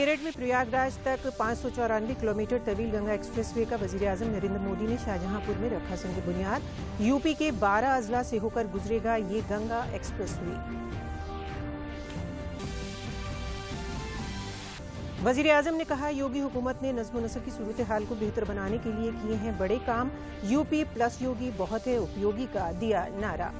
मेरठ में प्रयागराज तक 594 किलोमीटर तवील गंगा एक्सप्रेसवे का वजीर-ए-आजम नरेंद्र मोदी ने शाहजहांपुर में रखा संग बुनियाद। यूपी के 12 अजला से होकर गुजरेगा ये गंगा एक्सप्रेसवे। वजीर-ए-आजम ने कहा, योगी हुकूमत ने नज़्म-ओ-नसर की सूरत हाल को बेहतर बनाने के लिए किए हैं बड़े काम। यूपी प्लस योगी बहुत है उपयोगी का दिया नारा।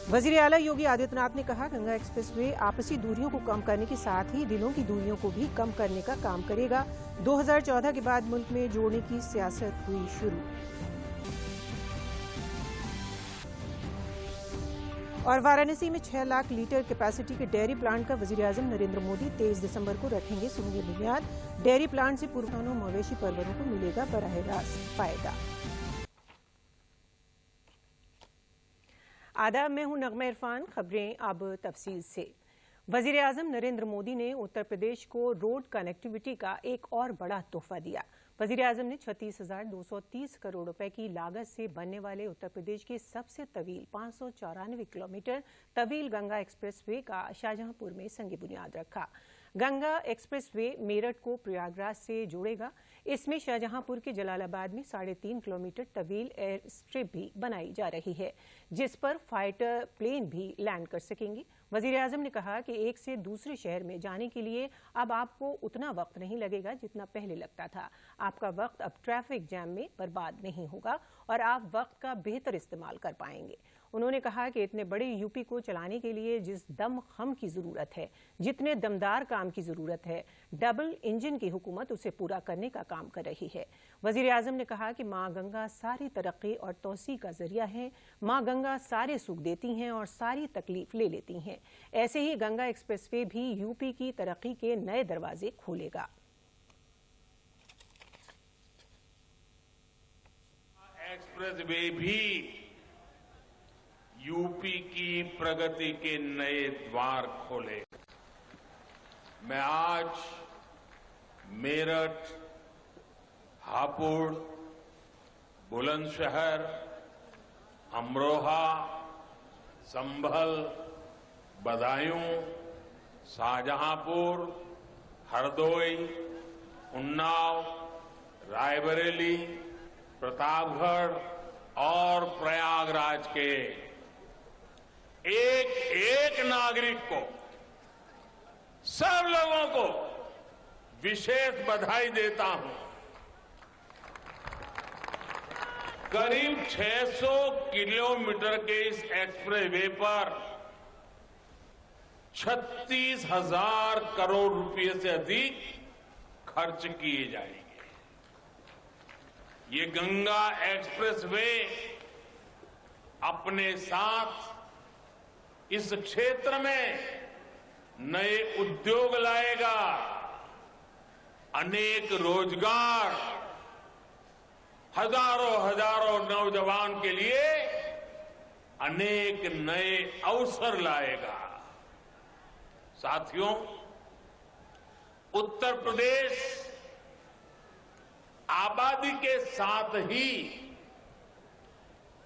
वजीर आला योगी आदित्यनाथ ने कहा, गंगा एक्सप्रेसवे आपसी दूरियों को कम करने के साथ ही दिलों की दूरियों को भी कम करने का काम करेगा। 2014 के बाद मुल्क में जोड़ने की सियासत हुई शुरू। और वाराणसी में 6 लाख लीटर कैपेसिटी के डेयरी प्लांट का वजीर-ए-आजम नरेंद्र मोदी 23 दिसंबर को रखेंगे सूंघी बुनियाद। डेयरी प्लांट से पूर्वानुमानों मवेशी परवरों को मिलेगा बराह रास्त फायदा। आदाब, मैं हूं नगमा इरफान। खबरें अब तफसील से। वजीर-ए-आजम नरेंद्र मोदी ने उत्तर प्रदेश को रोड कनेक्टिविटी का एक और बड़ा तोहफा दिया। वजीर-ए-आजम ने 36,230 करोड़ रुपए की लागत से बनने वाले उत्तर प्रदेश के सबसे तवील 594 किलोमीटर तवील गंगा एक्सप्रेसवे का शाहजहांपुर में संग बुनियाद रखा। गंगा एक्सप्रेसवे मेरठ को प्रयागराज से जोड़ेगा। इसमें शाहजहांपुर के जलालाबाद में 3.5 किलोमीटर तवील एयर स्ट्रिप भी बनाई जा रही है, जिस पर फाइटर प्लेन भी लैंड कर सकेंगे। वजीर-ए-आजम ने कहा कि एक से दूसरे शहर में जाने के लिए अब आपको उतना वक्त नहीं लगेगा जितना पहले लगता था। आपका वक्त अब ट्रैफिक जैम में बर्बाद नहीं होगा और आप वक्त का बेहतर इस्तेमाल कर पाएंगे। उन्होंने कहा कि इतने बड़े यूपी को चलाने के लिए जिस दम खम की जरूरत है, जितने दमदार काम की जरूरत है, डबल इंजन की हुकूमत उसे पूरा करने का काम कर रही है। वजीर-ए-आजम ने कहा कि मां गंगा सारी तरक्की और तोसी का जरिया है। मां गंगा सारे सुख देती हैं और सारी तकलीफ ले लेती हैं। ऐसे ही गंगा एक्सप्रेसवे भी यूपी की तरक्की के नए दरवाजे खोलेगा। एक्सप्रेसवे भी यूपी की प्रगति के नए द्वार खोले। मैं आज मेरठ, हापुड़, बुलंदशहर, अमरोहा, संभल, बदायूं, शाहजहांपुर, हरदोई, उन्नाव, रायबरेली, प्रतापगढ़ और प्रयागराज के एक एक नागरिक को, सब लोगों को विशेष बधाई देता हूं। करीब 600 किलोमीटर के इस एक्सप्रेसवे पर 36,000 करोड़ रुपए से अधिक खर्च किए जाएंगे। ये गंगा एक्सप्रेसवे अपने साथ इस क्षेत्र में नए उद्योग लाएगा, अनेक रोजगार, हजारों नौजवान के लिए अनेक नए अवसर लाएगा। साथियों, उत्तर प्रदेश आबादी के साथ ही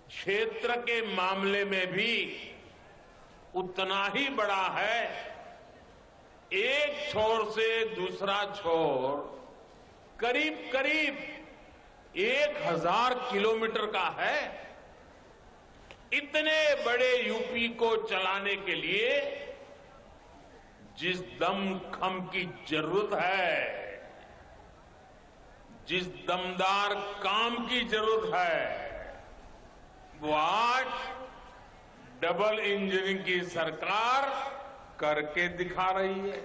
क्षेत्र के मामले में भी उतना ही बड़ा है। एक छोर से दूसरा छोर करीब 1,000 किलोमीटर का है। इतने बड़े यूपी को चलाने के लिए जिस दमखम की जरूरत है, जिस दमदार काम की जरूरत है, वो आज डबल इंजन की सरकार करके दिखा रही है।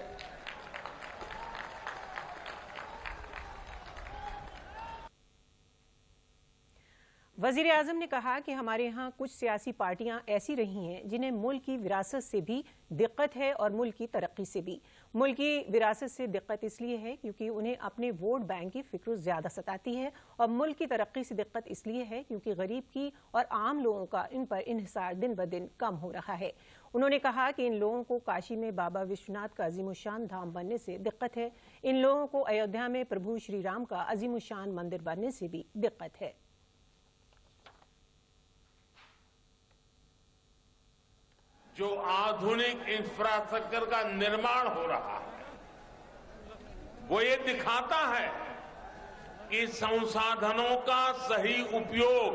वजीर-ए-आजम ने कहा कि हमारे यहाँ कुछ सियासी पार्टियां ऐसी रही हैं जिन्हें मुल्क की विरासत से भी दिक्कत है और मुल्क की तरक्की से भी। मुल्क की विरासत से दिक्कत इसलिए है क्योंकि उन्हें अपने वोट बैंक की फिक्र ज्यादा सताती है, और मुल्क की तरक्की से दिक्कत इसलिए है क्योंकि गरीब की और आम लोगों का इन पर इन्हिसार दिन ब दिन कम हो रहा है। उन्होंने कहा कि इन लोगों को काशी में बाबा विश्वनाथ का अजीमुशान धाम बनने से दिक्कत है। इन लोगों को अयोध्या में प्रभु श्री राम का अजीमुशान मंदिर बनने से भी दिक्कत है। जो आधुनिक इंफ्रास्ट्रक्चर का निर्माण हो रहा है, वो ये दिखाता है कि संसाधनों का सही उपयोग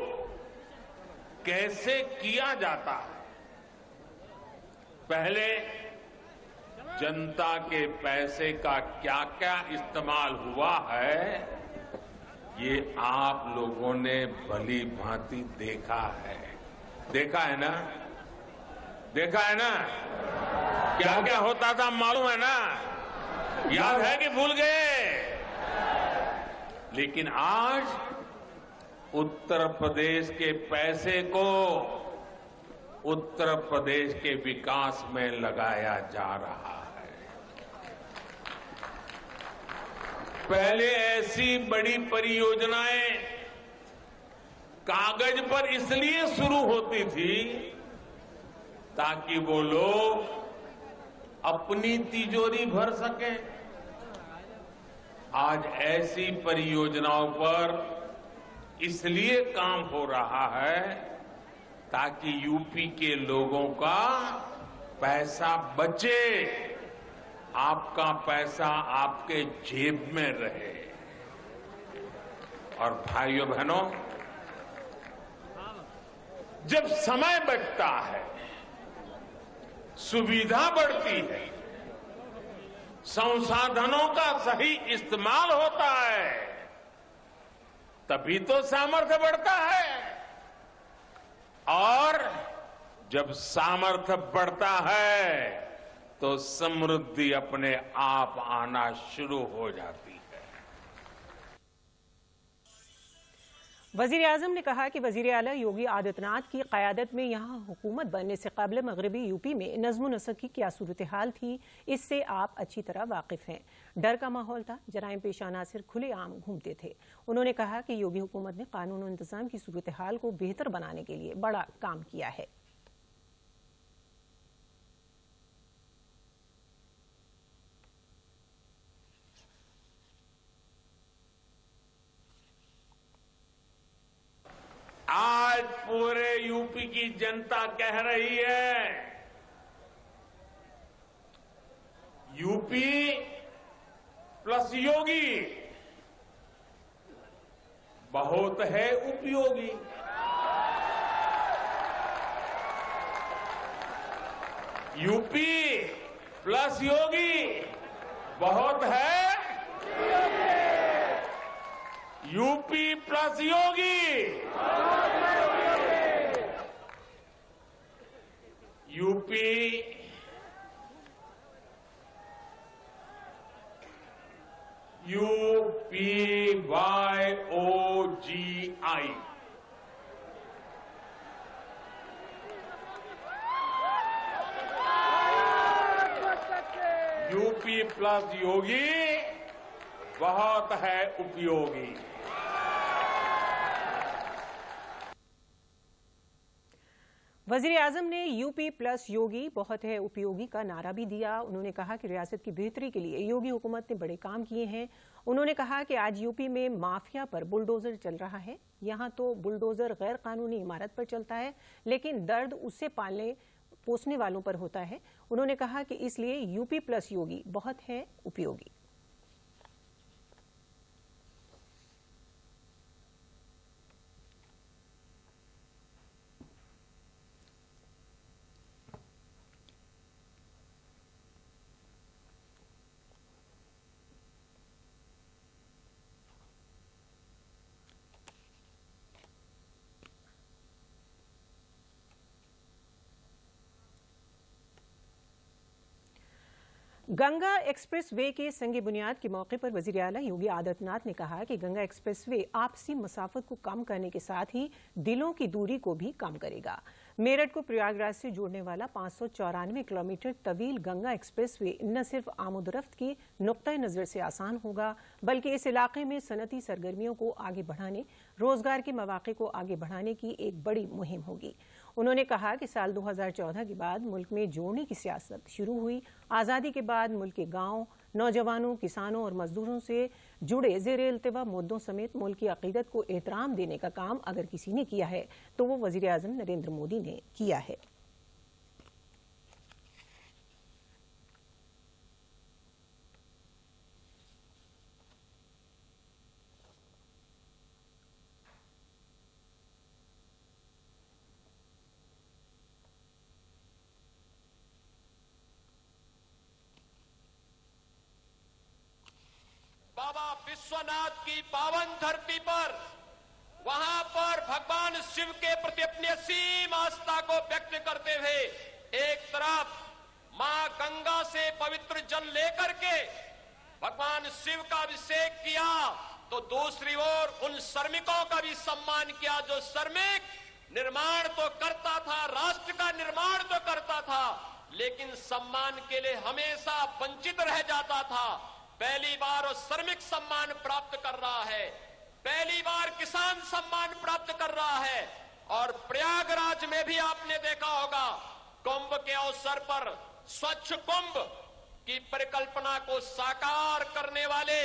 कैसे किया जाता है। पहले जनता के पैसे का क्या क्या इस्तेमाल हुआ है, ये आप लोगों ने भली भांति देखा है। देखा है ना? देखा है ना? क्या क्या होता था मालूम है ना? याद है कि भूल गए? लेकिन आज उत्तर प्रदेश के पैसे को उत्तर प्रदेश के विकास में लगाया जा रहा है। पहले ऐसी बड़ी परियोजनाएं कागज पर इसलिए शुरू होती थी ताकि वो लोग अपनी तिजोरी भर सकें। आज ऐसी परियोजनाओं पर इसलिए काम हो रहा है ताकि यूपी के लोगों का पैसा बचे, आपका पैसा आपके जेब में रहे। और भाइयों बहनों, जब समय बचता है, सुविधा बढ़ती है, संसाधनों का सही इस्तेमाल होता है, तभी तो सामर्थ्य बढ़ता है। और जब सामर्थ्य बढ़ता है तो समृद्धि अपने आप आना शुरू हो जाती है। वजीर आजम ने कहा कि वजीर आला योगी आदित्यनाथ की क़यादत में यहाँ हुकूमत बनने से कबल मगरबी यूपी में नज़्म नस्क की क्या सूरत हाल थी, इससे आप अच्छी तरह वाकिफ हैं। डर का माहौल था, जराइम पेश अनासिर खुलेआम घूमते थे। उन्होंने कहा कि योगी हुकूमत ने कानून और इंतजाम की सूरत हाल को बेहतर बनाने के लिए बड़ा काम किया है। आज पूरे यूपी की जनता कह रही है, यूपी प्लस योगी बहुत है उपयोगी। यूपी प्लस योगी बहुत है, यूपी प्लस योगी यूपी UPYOGI यूपी प्लस योगी बहुत है उपयोगी। वजीर आजम ने यूपी प्लस योगी बहुत है उपयोगी का नारा भी दिया। उन्होंने कहा कि रियासत की बेहतरी के लिए योगी हुकूमत ने बड़े काम किए हैं। उन्होंने कहा कि आज यूपी में माफिया पर बुलडोजर चल रहा है। यहाँ तो बुलडोजर गैर कानूनी इमारत पर चलता है, लेकिन दर्द उससे पालने पोसने वालों पर होता है। उन्होंने कहा कि इसलिए यूपी प्लस योगी बहुत है उपयोगी। गंगा एक्सप्रेस वे के संग बुनियाद के मौके पर वजीर आला योगी आदित्यनाथ ने कहा कि गंगा एक्सप्रेस वे आपसी मसाफत को कम करने के साथ ही दिलों की दूरी को भी कम करेगा। मेरठ को प्रयागराज से जोड़ने वाला 594 किलोमीटर तवील गंगा एक्सप्रेस वे न सिर्फ आमदोरफ्त की नुक्ता नज़र से आसान होगा, बल्कि इस इलाके में सनती सरगर्मियों को आगे बढ़ाने, रोजगार के मौके को आगे बढ़ाने की एक बड़ी मुहिम होगी। उन्होंने कहा कि साल 2014 के बाद मुल्क में जोड़ने की सियासत शुरू हुई। आज़ादी के बाद मुल्क के गांव, नौजवानों, किसानों और मजदूरों से जुड़े ज़ेरे इल्तिवा मुद्दों समेत मुल्क की अकीदत को एहतराम देने का काम अगर किसी ने किया है तो वो वज़ीर आज़म नरेंद्र मोदी ने किया है। बाबा विश्वनाथ की पावन धरती पर, वहां पर भगवान शिव के प्रति अपनी असीम आस्था को व्यक्त करते हुए एक तरफ मां गंगा से पवित्र जल लेकर के भगवान शिव का अभिषेक किया, तो दूसरी ओर उन श्रमिकों का भी सम्मान किया जो श्रमिक निर्माण तो करता था, राष्ट्र का निर्माण तो करता था, लेकिन सम्मान के लिए हमेशा वंचित रह जाता था। पहली बार वो श्रमिक सम्मान प्राप्त कर रहा है, पहली बार किसान सम्मान प्राप्त कर रहा है। और प्रयागराज में भी आपने देखा होगा, कुंभ के अवसर पर स्वच्छ कुंभ की परिकल्पना को साकार करने वाले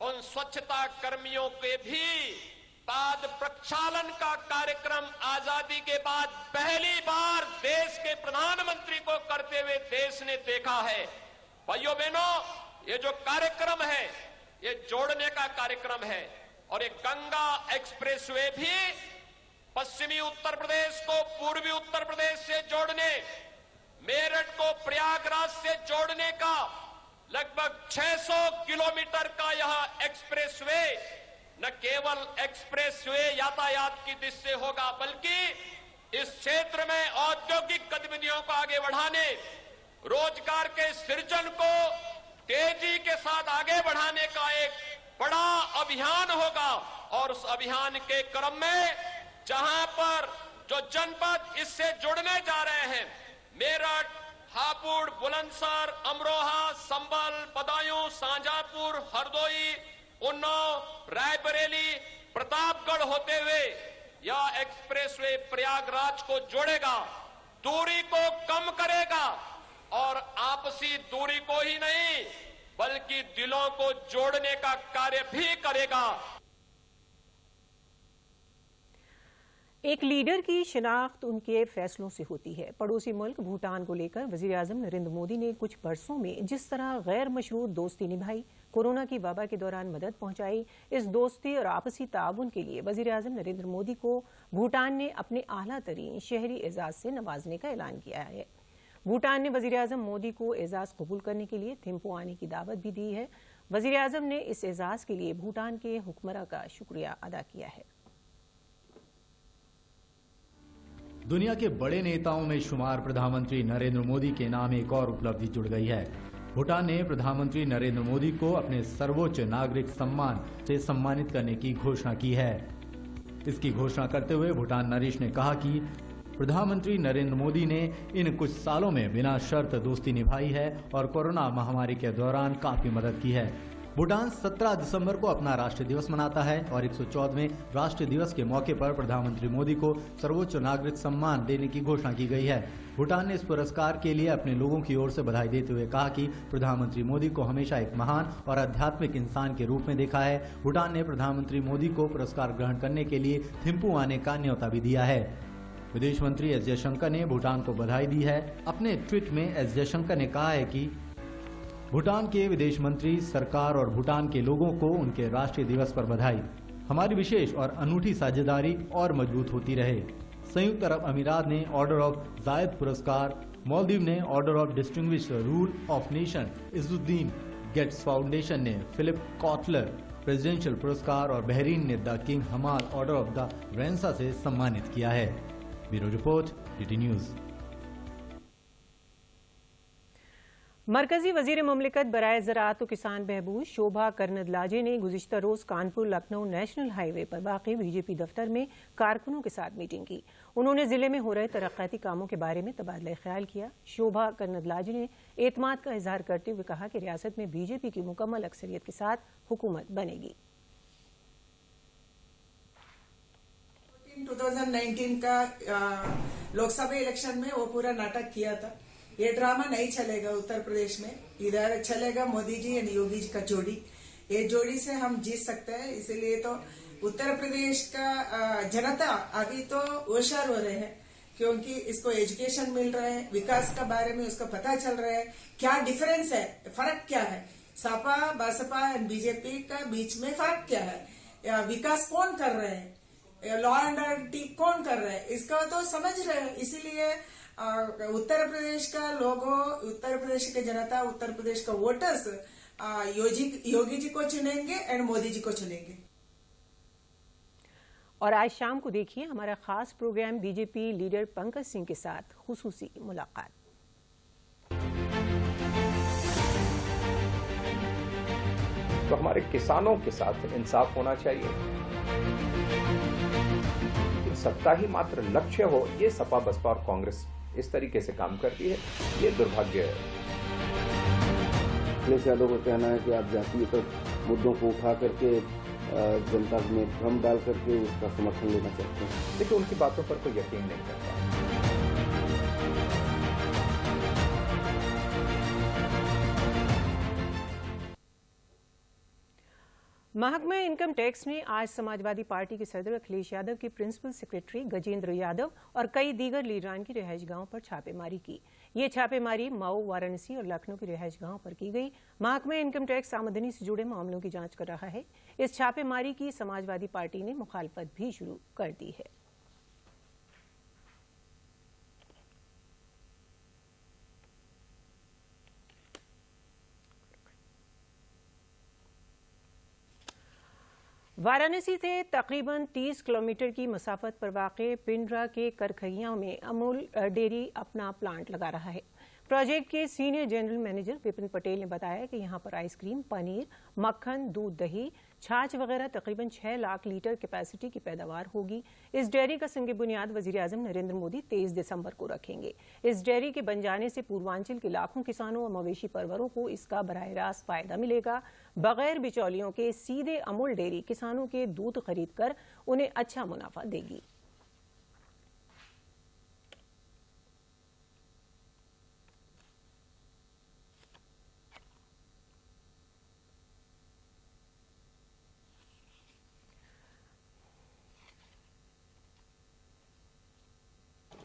उन स्वच्छता कर्मियों के भी पाद प्रक्षालन का कार्यक्रम आजादी के बाद पहली बार देश के प्रधानमंत्री को करते हुए देश ने देखा है। भाइयों बहनों, ये जो कार्यक्रम है ये जोड़ने का कार्यक्रम है, और ये गंगा एक्सप्रेसवे भी पश्चिमी उत्तर प्रदेश को पूर्वी उत्तर प्रदेश से जोड़ने, मेरठ को प्रयागराज से जोड़ने का लगभग 600 किलोमीटर का यह एक्सप्रेसवे न केवल एक्सप्रेसवे यातायात की दृष्टि से होगा, बल्कि इस क्षेत्र में औद्योगिक गतिविधियों को आगे बढ़ाने, रोजगार के सृजन को तेजी के साथ आगे बढ़ाने का एक बड़ा अभियान होगा। और उस अभियान के क्रम में जहां पर जो जनपद इससे जुड़ने जा रहे हैं, मेरठ, हापुड़, बुलंदशहर, अमरोहा, संभल, बदायूं, शाहजहांपुर, हरदोई, उन्नाव, रायबरेली, प्रतापगढ़ होते हुए यह एक्सप्रेसवे प्रयागराज को जोड़ेगा, दूरी को कम करेगा और आपसी दूरी को ही नहीं बल्कि दिलों को जोड़ने का कार्य भी करेगा। एक लीडर की शिनाख्त उनके फैसलों से होती है। पड़ोसी मुल्क भूटान को लेकर वज़ीर-ए-आज़म नरेंद्र मोदी ने कुछ बरसों में जिस तरह गैर मशरूत दोस्ती निभाई, कोरोना की वबा के दौरान मदद पहुंचाई, इस दोस्ती और आपसी ताउन के लिए वज़ीर-ए-आज़म नरेंद्र मोदी को भूटान ने अपने आला तरीन शहरी एजाज से नवाजने का ऐलान किया है। भूटान ने वज़ीर-ए-आज़म मोदी को एजाज कबूल करने के लिए थिम्पू आने की दावत भी दी है। वज़ीर-ए-आज़म ने इस एजाज के लिए भूटान के हुक्मरां का शुक्रिया अदा किया है। दुनिया के बड़े नेताओं में शुमार प्रधानमंत्री नरेंद्र मोदी के नाम एक और उपलब्धि जुड़ गई है। भूटान ने प्रधानमंत्री नरेंद्र मोदी को अपने सर्वोच्च नागरिक सम्मान से सम्मानित करने की घोषणा की है। इसकी घोषणा करते हुए भूटान नरेश ने कहा कि प्रधानमंत्री नरेंद्र मोदी ने इन कुछ सालों में बिना शर्त दोस्ती निभाई है और कोरोना महामारी के दौरान काफी मदद की है। भूटान 17 दिसंबर को अपना राष्ट्रीय दिवस मनाता है और 114वें राष्ट्रीय दिवस के मौके पर प्रधानमंत्री मोदी को सर्वोच्च नागरिक सम्मान देने की घोषणा की गई है। भूटान ने इस पुरस्कार के लिए अपने लोगों की ओर से बधाई देते हुए कहा कि प्रधानमंत्री मोदी को हमेशा एक महान और आध्यात्मिक इंसान के रूप में देखा है। भूटान ने प्रधानमंत्री मोदी को पुरस्कार ग्रहण करने के लिए थिम्पू आने का न्योता भी दिया है। विदेश मंत्री एस जयशंकर ने भूटान को बधाई दी है। अपने ट्वीट में एस जयशंकर ने कहा है कि भूटान के विदेश मंत्री, सरकार और भूटान के लोगों को उनके राष्ट्रीय दिवस पर बधाई। हमारी विशेष और अनूठी साझेदारी और मजबूत होती रहे। संयुक्त अरब अमीरात ने ऑर्डर ऑफ जायद पुरस्कार, मालदीव ने order of distinguished rule of nation, Izzuddin Gates Foundation ने फिलिप कॉटलर प्रेसिडेंशियल पुरस्कार और बहरीन ने the King Hamad order of the renaissance से सम्मानित किया है। Bureau report, DD news. मरकजी वजीर मुमलिकत बराए ज़राअत व किसान बहबूद शोभा करंदलाजे ने गुज़िश्ता रोज कानपुर लखनऊ नेशनल हाईवे पर वाक़ई बीजेपी दफ्तर में कारकुनों के साथ मीटिंग की। उन्होंने जिले में हो रहे तरक्याती कामों के बारे में तबादला ख्याल किया। शोभा करंदलाजे ने एतमाद का इजहार करते हुए कहा कि रियासत में बीजेपी की मुकम्मल अक्सरियत के साथ हुकूमत बनेगी। 2019 का लोकसभा इलेक्शन में वो पूरा नाटक किया था। ये ड्रामा नहीं चलेगा उत्तर प्रदेश में, इधर चलेगा मोदी जी और योगी जी का जोड़ी। ये जोड़ी से हम जीत सकते हैं। इसीलिए तो उत्तर प्रदेश का जनता अभी तो होशियार हो रहे हैं, क्योंकि इसको एजुकेशन मिल रहा है, विकास का बारे में उसको पता चल रहा है, क्या डिफरेंस है, फर्क क्या है, सपा बसपा एंड बीजेपी का बीच में फर्क क्या है, विकास कौन कर रहे हैं, लॉ एंड ऑर्डर कौन कर रहे हैं, इसका तो समझ रहे हैं। इसीलिए उत्तर प्रदेश का लोगों, उत्तर प्रदेश के जनता, उत्तर प्रदेश का वोटर्स योगी जी को चुनेंगे एंड मोदी जी को चुनेंगे। और आज शाम को देखिए हमारा खास programme BJP leader Pankaj Singh के साथ खुसूसी मुलाकात। तो हमारे किसानों के साथ इंसाफ होना चाहिए। सत्ता ही मात्र लक्ष्य हो, ये सपा बसपा और कांग्रेस इस तरीके से काम करती है, ये दुर्भाग्य है। अखिलेश यादव का कहना है कि आप जातीय मुद्दों को उठा करके जनता में भ्रम डाल करके उसका समर्थन लेना चाहते हैं। देखिए, उनकी बातों पर कोई यकीन नहीं करता। महकमा इनकम टैक्स ने आज समाजवादी पार्टी के सदर अखिलेश यादव के प्रिंसिपल सेक्रेटरी गजेंद्र यादव और कई दीगर लीडरान की रिहाइशगाहों पर छापेमारी की। ये छापेमारी मऊ, वाराणसी और लखनऊ की रिहाइशगाहों पर की गई। महकमा इनकम टैक्स आमदनी से जुड़े मामलों की जांच कर रहा है। इस छापेमारी की समाजवादी पार्टी ने मुखालफत भी शुरू कर दी है। वाराणसी से तकरीबन 30 किलोमीटर की मसाफत पर वाक़े पिंडरा के करखैया में अमूल डेयरी अपना प्लांट लगा रहा है। प्रोजेक्ट के senior general manager Vipin Patel ने बताया कि यहां पर आइसक्रीम, पनीर, मक्खन, दूध, दही, छाछ वगैरह तकरीबन 6 लाख लीटर कैपेसिटी की पैदावार होगी। इस डेयरी का संग बुनियाद वज़ीर-ए-आज़म नरेंद्र मोदी 23 दिसंबर को रखेंगे। इस डेयरी के बन जाने से पूर्वांचल के लाखों किसानों और मवेशी परवरों को इसका बराह रास्त फायदा मिलेगा। बगैर बिचौलियों के सीधे अमूल डेयरी किसानों के दूध खरीद कर उन्हें अच्छा मुनाफा देगी।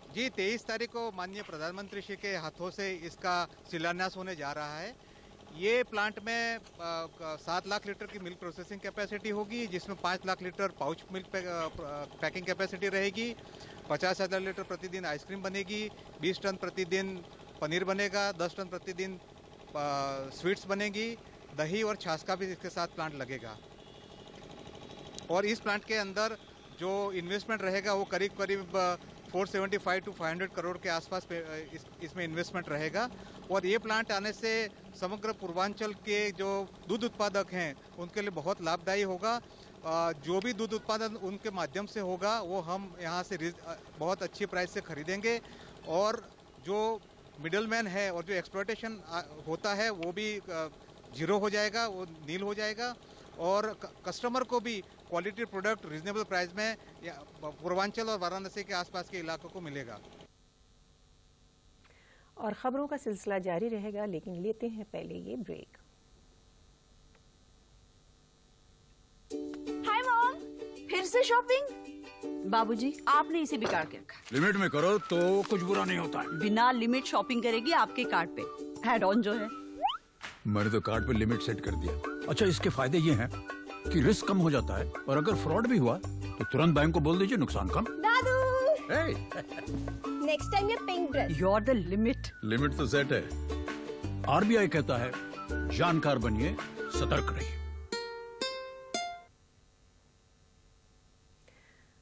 जी, 23 तारीख को माननीय प्रधानमंत्री श्री के हाथों से इसका शिलान्यास होने जा रहा है। ये प्लांट में 7 लाख लीटर की मिल्क प्रोसेसिंग कैपेसिटी होगी, जिसमें 5 lakh litre pouch milk packing capacity रहेगी। 50,000 लीटर प्रतिदिन आइसक्रीम बनेगी, 20 टन प्रतिदिन पनीर बनेगा, 10 टन प्रतिदिन स्वीट्स बनेगी, दही और छाछ का भी इसके साथ प्लांट लगेगा। और इस प्लांट के अंदर जो इन्वेस्टमेंट रहेगा वो करीब करीब 475 to 500 करोड़ के आसपास इसमें इन्वेस्टमेंट रहेगा। और ये प्लांट आने से समग्र पूर्वांचल के जो दूध उत्पादक हैं उनके लिए बहुत लाभदायी होगा। जो भी दूध उत्पादन उनके माध्यम से होगा वो हम यहाँ से बहुत अच्छी प्राइस से खरीदेंगे, और जो मिडलमैन है और जो एक्सप्लॉयटेशन होता है वो भी जीरो हो जाएगा, वो नील हो जाएगा, और कस्टमर को भी क्वालिटी प्रोडक्ट रीजनेबल प्राइस में पूर्वांचल और वाराणसी के आसपास के इलाकों को मिलेगा। और खबरों का सिलसिला जारी रहेगा, लेकिन लेते हैं पहले ये ब्रेक। हाय मॉम, फिर से शॉपिंग? बाबूजी, आपने इसे बिगाड़ के रखा। लिमिट में करो तो कुछ बुरा नहीं होता है। बिना लिमिट शॉपिंग करेगी आपके कार्ड पे ऐड ऑन जो है। मैंने तो कार्ड पे लिमिट सेट कर दिया। अच्छा, इसके फायदे ये हैं कि रिस्क कम हो जाता है, और अगर फ्रॉड भी हुआ तो तुरंत बैंक को बोल दीजिए, नुकसान कम। दादू, नेक्स्ट टाइम ये pink dress. You are the limit. Limit तो सेट है। आरबीआई कहता है जानकार बनिए, सतर्क रहिए।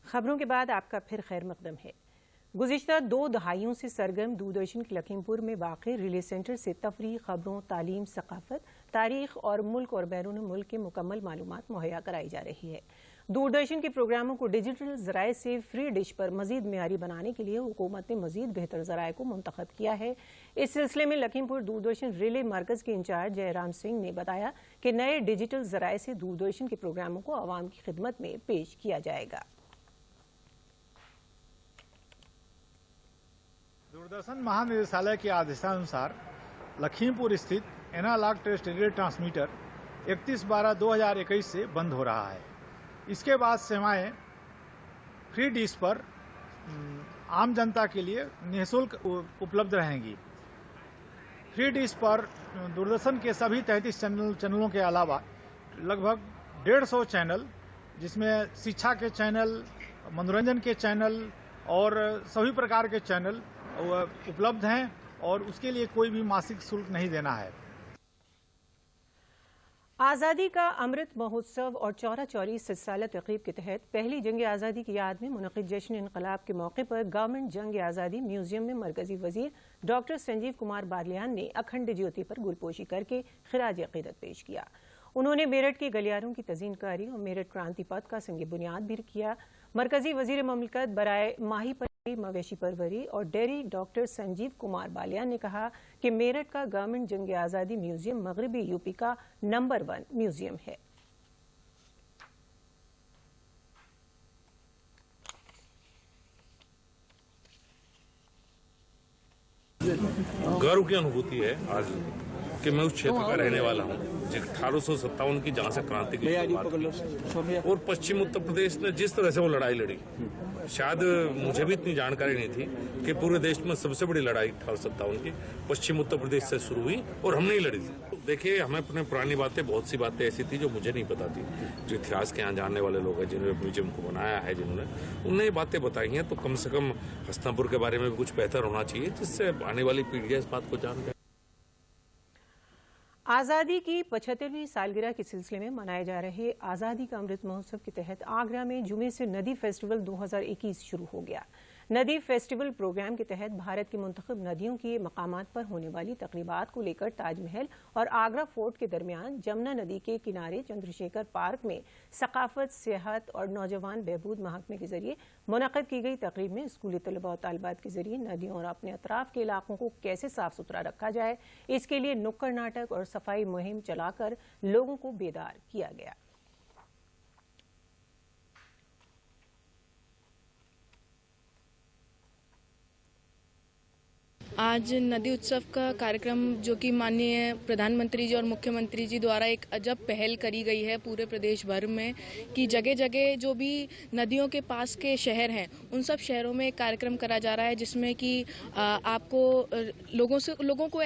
खबरों के बाद आपका फिर खैर मकदम है। गुज़िश्ता 2 दहाइयों से सरगर्म दूरदर्शन के लखीमपुर में वाक़े रिले सेंटर से तफरीह, खबरों, तालीम, सकाफत, तारीख और मुल्क और बैरून मुल्क के मुकम्मल मालूमात मुहैया कराई जा रही है। दूरदर्शन के प्रोग्रामों को डिजिटल ज़राए से फ्री डिश पर मजीद मेयारी बनाने के लिए हुकूमत ने मजीद बेहतर ज़राए को मुंतखब किया है। इस सिलसिले में लखीमपुर दूरदर्शन रिले मरकज़ के इंचार्ज जयराम सिंह ने बताया कि नए डिजिटल ज़राए से दूरदर्शन के प्रोग्रामों को आवाम की खिदमत में पेश किया जाएगा। दूरदर्शन महानिदेशालय के आदेशानुसार लखीमपुर स्थित एनालॉग टेलीविजन ट्रांसमीटर 31/12/2021 से बंद हो रहा है। इसके बाद सेवाएं फ्री डिश पर आम जनता के लिए निःशुल्क उपलब्ध रहेंगी। फ्री डिश पर दूरदर्शन के सभी 33 चैनलों के अलावा लगभग 150 चैनल, जिसमें शिक्षा के चैनल, मनोरंजन के चैनल और सभी प्रकार के चैनल उपलब्ध हैं, और उसके लिए कोई भी मासिक शुल्क नहीं देना है। आज़ादी का अमृत महोत्सव और चौरा चौरी 60 साला तक़रीब के तहत पहली जंग आज़ादी की याद में मुनक़िद जश्न इनक़लाब के मौके पर गवर्नमेंट जंग आज़ादी म्यूजियम में मरकजी वजीर डॉक्टर संजीव कुमार बालियान ने अखंड ज्योति पर गुलपोशी करके खिराज अक़ीदत पेश किया। उन्होंने मेरठ के गलियारों की तज़ीनकारी और मेरठ क्रांति पथ का संग बुनियाद भी किया। मरकजी वजीर ममलकत बराए माही परवरी, मवेशी परवरी और डेयरी डॉक्टर संजीव कुमार बालियान ने कहा कि मेरठ का गवर्नमेंट जंग आज़ादी म्यूजियम मगरबी यूपी का नंबर 1 म्यूजियम है। गर्व की अनुभूति है आज कि मैं उस क्षेत्र का रहने वाला हूँ 1857 की जहाँ से क्रांति की शुरुआत और पश्चिम उत्तर प्रदेश ने जिस तरह से वो लड़ाई लड़ी, शायद मुझे भी इतनी जानकारी नहीं थी कि पूरे देश में सबसे बड़ी लड़ाई 1857 की पश्चिम उत्तर प्रदेश से शुरू हुई और हमने ही लड़ी थी। देखिए, हमें अपने पुरानी बातें, बहुत सी बातें ऐसी थी जो मुझे नहीं पता थी। जो इतिहास के यहाँ जानने वाले लोग हैं, जिन्होंने म्यूजियम को बनाया है, जिन्होंने उन्हें ये बातें बताई हैं, तो कम से कम हस्तिनापुर के बारे में भी कुछ बेहतर होना चाहिए, जिससे आने वाली पीढ़ियाँ इस बात को जान जाए। आज़ादी की 75वीं सालगिरह के सिलसिले में मनाए जा रहे आज़ादी का अमृत महोत्सव के तहत आगरा में जुमे से नदी फेस्टिवल 2021 शुरू हो गया। नदी फेस्टिवल प्रोग्राम के तहत भारत की मुंतखब नदियों के मकामात पर होने वाली तकरीबात को लेकर ताजमहल और आगरा फोर्ट के दरमियान जमुना नदी के किनारे चंद्रशेखर पार्क में सकाफत, सेहत और नौजवान बहबूद महकमे के जरिए मुनक़्क़िद की गई तकरीब में स्कूली तलबा और तालिबात के जरिए नदियों और अपने अतराफ के इलाकों को कैसे साफ सुथरा रखा जाए, इसके लिए नुक्कड़ नाटक और सफाई मुहिम चलाकर लोगों को बेदार किया गया। आज नदी उत्सव का कार्यक्रम जो कि माननीय प्रधानमंत्री जी और मुख्यमंत्री जी द्वारा एक अजब पहल करी गई है पूरे प्रदेश भर में कि जगह जगह जो भी नदियों के पास के शहर हैं उन सब शहरों में एक कार्यक्रम करा जा रहा है, जिसमें कि आपको लोगों को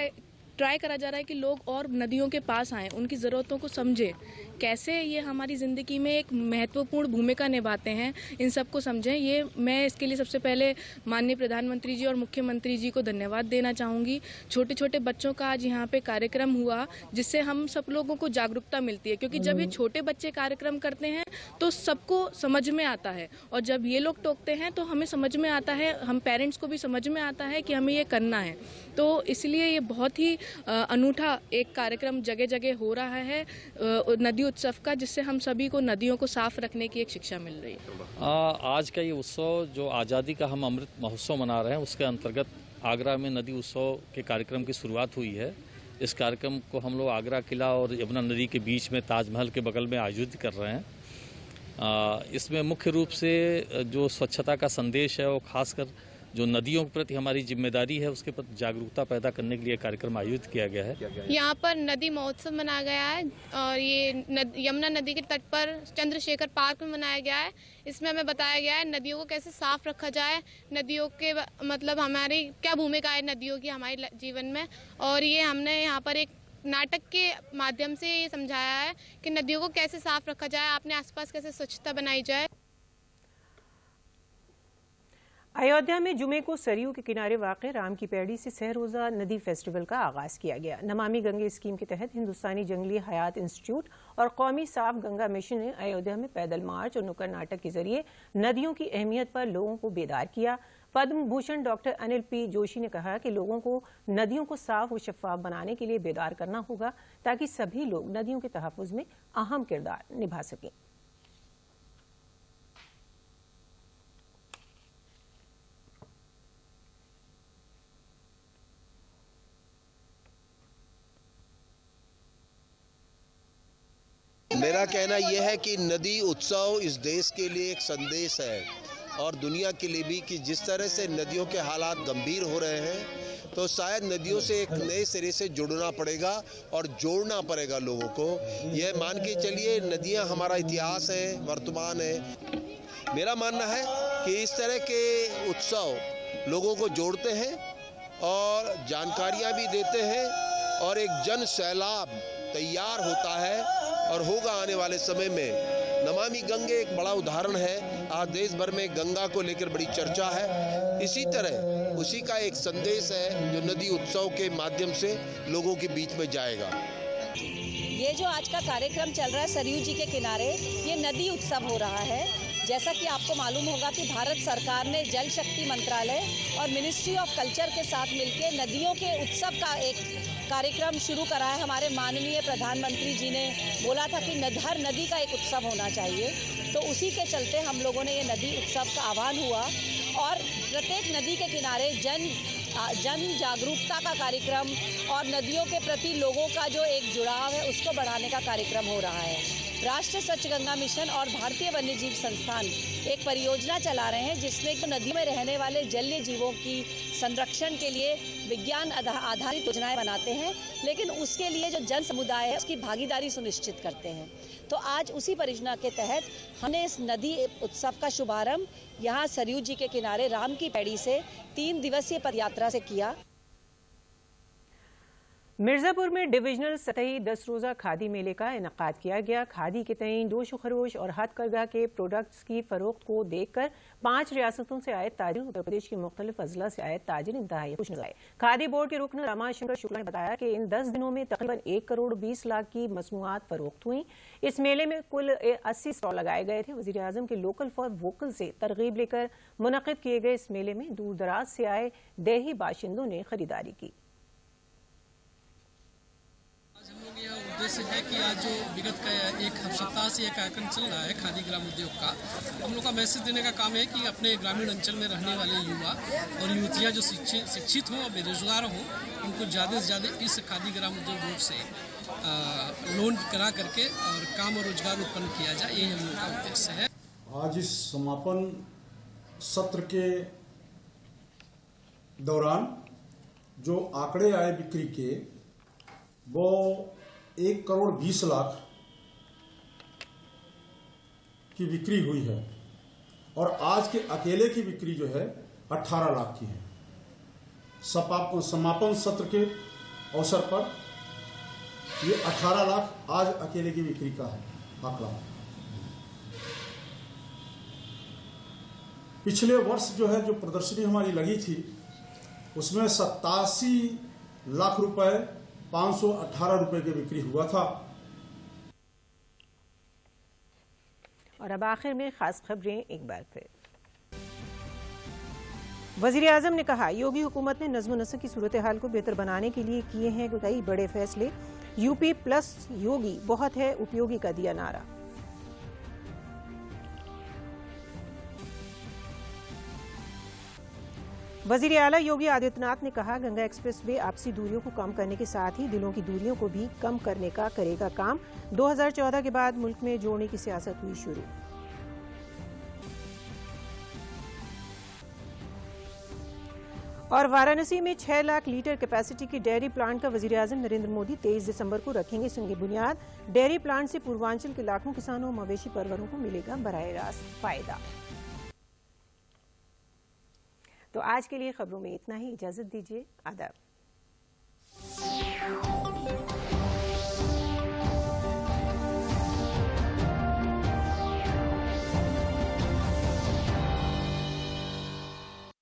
ट्राई करा जा रहा है कि लोग और नदियों के पास आएँ, उनकी ज़रूरतों को समझें, कैसे ये हमारी ज़िंदगी में एक महत्वपूर्ण भूमिका निभाते हैं, इन सब को समझें। ये मैं इसके लिए सबसे पहले माननीय प्रधानमंत्री जी और मुख्यमंत्री जी को धन्यवाद देना चाहूँगी। छोटे छोटे बच्चों का आज यहाँ पे कार्यक्रम हुआ, जिससे हम सब लोगों को जागरूकता मिलती है, क्योंकि जब ये छोटे बच्चे कार्यक्रम करते हैं तो सबको समझ में आता है, और जब ये लोग टोकते हैं तो हमें समझ में आता है, हम पेरेंट्स को भी समझ में आता है कि हमें ये करना है। तो इसलिए ये बहुत ही अनूठा एक कार्यक्रम जगह जगह हो रहा है नदी उत्सव का, जिससे हम सभी को नदियों को साफ रखने की एक शिक्षा मिल रही है। आज का ये उत्सव जो आज़ादी का हम अमृत महोत्सव मना रहे हैं, उसके अंतर्गत आगरा में नदी उत्सव के कार्यक्रम की शुरुआत हुई है। इस कार्यक्रम को हम लोग आगरा किला और यमुना नदी के बीच में ताजमहल के बगल में आयोजित कर रहे हैं। इसमें मुख्य रूप से जो स्वच्छता का संदेश है, वो खासकर जो नदियों के प्रति हमारी जिम्मेदारी है उसके प्रति जागरूकता पैदा करने के लिए कार्यक्रम आयोजित किया गया है। यहाँ पर नदी महोत्सव मनाया गया है और ये यमुना नदी के तट पर चंद्रशेखर पार्क में मनाया गया है। इसमें हमें बताया गया है नदियों को कैसे साफ रखा जाए, नदियों के मतलब हमारी क्या भूमिका है नदियों की हमारे जीवन में, और ये हमने यहाँ पर एक नाटक के माध्यम से ये समझाया है कि नदियों को कैसे साफ रखा जाए, अपने आसपास कैसे स्वच्छता बनाई जाए। अयोध्या में जुमे को सरयू के किनारे वाक़े राम की पैड़ी से सहरोज़ा नदी फेस्टिवल का आगाज किया गया। नमामि गंगे स्कीम के तहत हिंदुस्तानी जंगली हयात इंस्टीट्यूट और कौमी साफ गंगा मिशन ने अयोध्या में पैदल मार्च और नुक्कड़ नाटक के जरिए नदियों की अहमियत पर लोगों को बेदार किया। पद्म भूषण डॉक्टर अनिल पी जोशी ने कहा कि लोगों को नदियों को साफ और शफाफ बनाने के लिए बेदार करना होगा, ताकि सभी लोग नदियों के तहफ़्फ़ुज़ में अहम किरदार निभा सकें। मेरा कहना यह है कि नदी उत्सव इस देश के लिए एक संदेश है और दुनिया के लिए भी, कि जिस तरह से नदियों के हालात गंभीर हो रहे हैं तो शायद नदियों से एक नए सिरे से जुड़ना पड़ेगा और जोड़ना पड़ेगा लोगों को। यह मान के चलिए नदियां हमारा इतिहास है, वर्तमान है। मेरा मानना है कि इस तरह के उत्सव लोगों को जोड़ते हैं और जानकारियां भी देते हैं और एक जन सैलाब तैयार होता है और होगा आने वाले समय में। नमामि गंगे एक बड़ा उदाहरण है। आज देश भर में गंगा को लेकर बड़ी चर्चा है। इसी तरह उसी का एक संदेश है जो नदी उत्सव के माध्यम से लोगों के बीच में जाएगा। जी। ये जो आज का कार्यक्रम चल रहा है सरयू जी के किनारे, ये नदी उत्सव हो रहा है। जैसा कि आपको मालूम होगा कि भारत सरकार ने जल शक्ति मंत्रालय और मिनिस्ट्री ऑफ कल्चर के साथ मिलकर नदियों के उत्सव का एक कार्यक्रम शुरू करा है। हमारे माननीय प्रधानमंत्री जी ने बोला था कि हर नदी का एक उत्सव होना चाहिए, तो उसी के चलते हम लोगों ने ये नदी उत्सव का आह्वान हुआ और प्रत्येक नदी के किनारे जन जागरूकता का कार्यक्रम और नदियों के प्रति लोगों का जो एक जुड़ाव है उसको बढ़ाने का कार्यक्रम हो रहा है। राष्ट्रीय स्वच्छ गंगा मिशन और भारतीय वन्यजीव संस्थान एक परियोजना चला रहे हैं जिसमें नदी में रहने वाले जलीय जीवों की संरक्षण के लिए विज्ञान आधारित योजनाएं बनाते हैं, लेकिन उसके लिए जो जन समुदाय है उसकी भागीदारी सुनिश्चित करते हैं। तो आज उसी परियोजना के तहत हमने इस नदी उत्सव का शुभारंभ यहाँ सरयू जी के किनारे राम की पैड़ी से 3 दिवसीय पदयात्रा से किया। मिर्जापुर में डिविजनल सतही 10 रोज़ा खादी मेले का इनेकाद किया गया। खादी के तईन दोश खरोश और हथकरघा के प्रोडक्ट्स की फरोख्त को देखकर 5 रियासतों से आए ताजिर, उत्तर प्रदेश के मुख्तलिफ अजला से आए ताजिर इंतहाई खुश नजर आए। खादी बोर्ड के रुकन रामाशंकर शुक्ला ने बताया कि इन 10 दिनों में तकरीबन 1 करोड़ 20 लाख की मसनूआत फरोख्त हुई। इस मेले में कुल 80 स्टॉल लगाए गए थे। वजीर आजम के लोकल फॉर वोकल से तरगीब लेकर मुनक़िद किए गए इस मेले में दूर दराज से आए देही बाशिंदों ने खरीदारी की। उद्देश्य है कि आज जो विगत का एक सप्ताह से यह कार्यक्रम चल रहा है खादी ग्राम उद्योग का, हम लोग का मैसेज देने का काम है कि अपने ग्रामीण अंचल में रहने वाले युवा और युवतियां जो शिक्षित हों और बेरोजगार हों, उनको ज़्यादा से ज़्यादा इस खादी ग्राम उद्योग बोर्ड से लोन करा करके और काम और रोजगार उत्पन्न किया जाए, यही हम लोग का उद्देश्य है। आज इस समापन सत्र के दौरान जो आंकड़े आए बिक्री के, वो 1 करोड़ 20 लाख की बिक्री हुई है और आज के अकेले की बिक्री जो है 18 लाख की है। समापन सत्र के अवसर पर ये 18 लाख आज अकेले की बिक्री का है आंकड़ा। पिछले वर्ष जो है जो प्रदर्शनी हमारी लगी थी उसमें 87 लाख रुपए 518 रुपए की बिक्री हुआ था। और अब आखिर में खास खबरें एक बार फिर। वजीर आजम ने कहा, योगी हुकूमत ने नज़्म नस्र की सूरत हाल को बेहतर बनाने के लिए किए हैं कई बड़े फैसले। यूपी प्लस योगी बहुत है उपयोगी का दिया नारा। वजीर आला योगी आदित्यनाथ ने कहा, गंगा एक्सप्रेस वे आपसी दूरियों को कम करने के साथ ही दिलों की दूरियों को भी कम करने का करेगा काम। 2014 के बाद मुल्क में जोड़ने की सियासत हुई शुरू। और वाराणसी में 6 लाख लीटर कैपेसिटी की डेयरी प्लांट का वजीर आजम नरेंद्र मोदी 23 दिसंबर को रखेंगे संग बुनियाद। डेयरी प्लांट से पूर्वांचल के लाखों किसानों और मवेशी परवरों को मिलेगा बराह रास्त फायदा। तो आज के लिए खबरों में इतना ही, इजाजत दीजिए, आदाब।